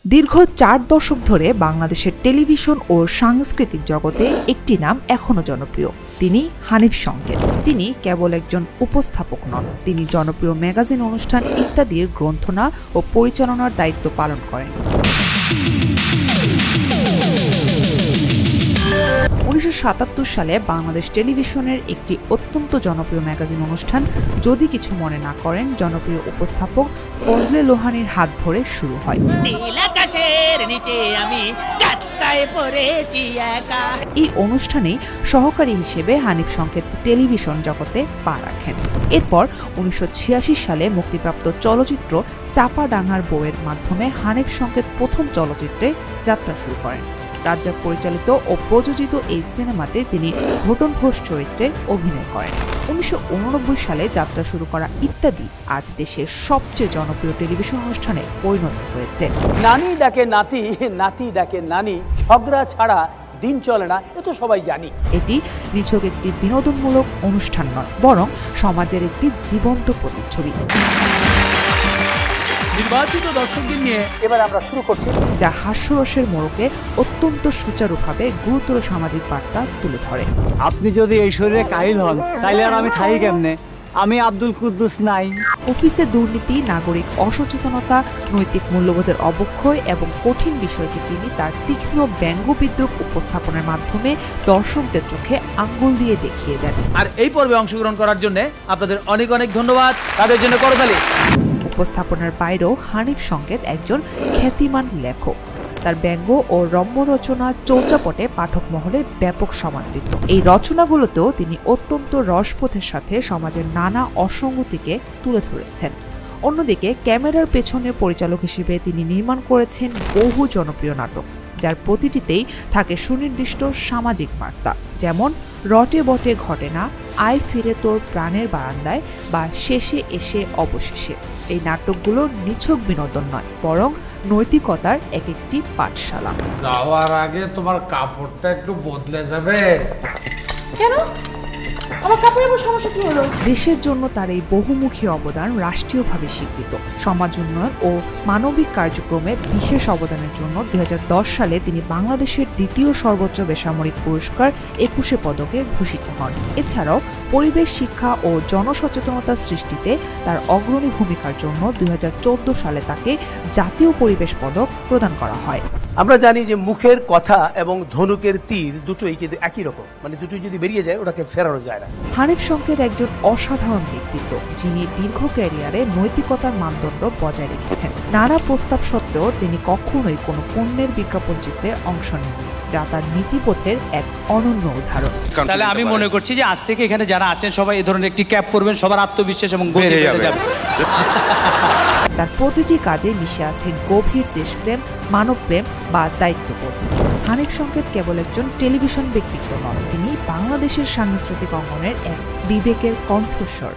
দীর্ঘ ৪ দশক ধরে বাংলাদেশের টেলিভিশন ও সাংস্কৃতিক জগতে একটি নাম এখনো জনপ্রিয়। তিনি হানিফ সংকেত। তিনি কেবল একজন উপস্থাপক নন, তিনি জনপ্রিয় ম্যাগাজিন, অনুষ্ঠান ইত্যাদির গ্রন্থনা ও পরিচালনার দায়িত্ব পালন করেন। ১৯৭৭ সালে বাংলাদেশ টেলিভিশনের একটি অত্যন্ত জনপ্রিয় ম্যাগাজিন অনুষ্ঠান যদি কিছু মনে না করেন জনপ্রিয় উপস্থাপক ফজলে লোহানীর হাত ধরে শুরু হয়। এই অনুষ্ঠানেই সহকারী হিসেবে হানিফ সংকেত টেলিভিশন জগতে পা রাখেন। এরপর ১৯৮৬ সালে মুক্তিপ্রাপ্ত চলচ্চিত্র চাপাডাঙ্গার বউয়ের মাধ্যমে হানিফ সংকেত প্রথম চলচ্চিত্রে যাত্রা শুরু করেন। রাজ্জাক পরিচালিত ও প্রযোজিত এই সিনেমাতে তিনি ঘটন ঘোষ চরিত্রে অভিনয় করেন। ১৯৮৯ সালে যাত্রা শুরু করা ইত্যাদি আজ দেশের সবচেয়ে জনপ্রিয় টেলিভিশন অনুষ্ঠানে পরিণত হয়েছে। নানি ডাকে নাতি, নাতি ডাকে নানি, ঝগড়া ছাড়া দিন চলে না, এ তো সবাই জানি। এটি নিছক একটি বিনোদনমূলক অনুষ্ঠান নয়, বরং সমাজের একটি জীবন্ত প্রতিচ্ছবি। নির্বাচিত দর্শকদের নিয়ে এবার আমরা শুরু করছি, যা হাস্যরসের মোড়কে অত্যন্ত সুচারুভাবে গুরুতর সামাজিক বার্তা তুলে ধরে। আপনি যদি এই শরীরে কাহিল হন তাইলে আর আমি থাকি কেমনে? আমি আব্দুল কুদ্দুস নাই। অফিসে দুর্নীতি, নাগরিক অসচেতনতা, নৈতিক মূল্যবোধের অবক্ষয় এবং কঠিন বিষয়টি তিনি তার তীক্ষ্ণ ব্যঙ্গবিদ্রুপ উপস্থাপনের মাধ্যমে দর্শকদের চোখে আঙ্গুল দিয়ে দেখিয়ে দেন। আর এই পর্বে অংশগ্রহণ করার জন্য আপনাদের অনেক অনেক ধন্যবাদ। তাদের জন্য করতালি। উপস্থাপনার বাইরেও হানিফ সংকেত একজন খ্যাতিমান লেখক। তার ব্যঙ্গ ও রম্য রচনা চৌচাপটে পাঠক মহলে ব্যাপক সমাদৃত। এই রচনাগুলোতেও তিনি অত্যন্ত রসবোধের সাথে সমাজের নানা অসঙ্গতিকে তুলে ধরেছেন। অন্যদিকে ক্যামেরার পেছনে পরিচালক হিসেবে তিনি নির্মাণ করেছেন বহু জনপ্রিয় নাটক, যার প্রতিটিতেই থাকে সুনির্দিষ্ট সামাজিক বার্তা, যেমন রটে বটে ঘটে না, আয় ফিরে তোর প্রাণের বারান্দায় বা শেষে এসে অবশেষে। এই নাটকগুলো নিছক বিনোদন নয়, বরং নৈতিকতার এক একটি পাঠশালা। যাওয়ার আগে তোমার কাপড়টা একটু বদলে যাবে। কেন? আমার কাপড়ের সমস্যা কি হলো? দেশের জন্য তার এই বহুমুখী অবদান রাষ্ট্রীয়ভাবে স্বীকৃত। সমাজ উন্নয়ন ও মানবিক কার্যক্রমে বিশেষ অবদানের জন্য ২০১০ সালে তিনি বাংলাদেশের দ্বিতীয় সর্বোচ্চ বেসামরিক পুরস্কার ২১ পদকে ভূষিত হন। এছাড়াও পরিবেশ শিক্ষা ও জনসচেতনতা সৃষ্টিতে তার অগ্রণী ভূমিকার জন্য ২০১৪ সালে তাকে জাতীয় পরিবেশ পদক প্রদান করা হয়। আমরা জানি যে মুখের কথা এবং ধনুকের তীর দুটোই কিন্তু একই রকম, মানে দুটোই যদি বেরিয়ে যায় ওটাকে ফেরানো যায় না। হানিফ সংকেত একজন অসাধারণ ব্যক্তিত্ব, যিনি দীর্ঘ ক্যারিয়ারে নৈতিকতার মানদণ্ড বজায় রেখেছেন। নানা প্রস্তাব সত্ত্বেও তিনি কখনোই কোনো পণ্যের বিজ্ঞাপন চিত্রে অংশ নেননি, যা তার নীতিপথের এক অনন্য উদাহরণ। তাহলে আমি মনে করছি যে আজ থেকে এখানে যারা আছেন সবাই এই ধরনের একটি ক্যাপ পরবেন, সবার আত্মবিশ্বাস এবং গতি বেড়ে যাবে। তার প্রতিটি কাজে মিশে আছে গভীর দেশপ্রেম, মানবপ্রেম বা দায়িত্ববোধ। হানিফ সংকেত কেবল একজন টেলিভিশন ব্যক্তিত্ব নন, তিনি বাংলাদেশের সাংস্কৃতিক অঙ্গনের এক বিবেকের কণ্ঠস্বর।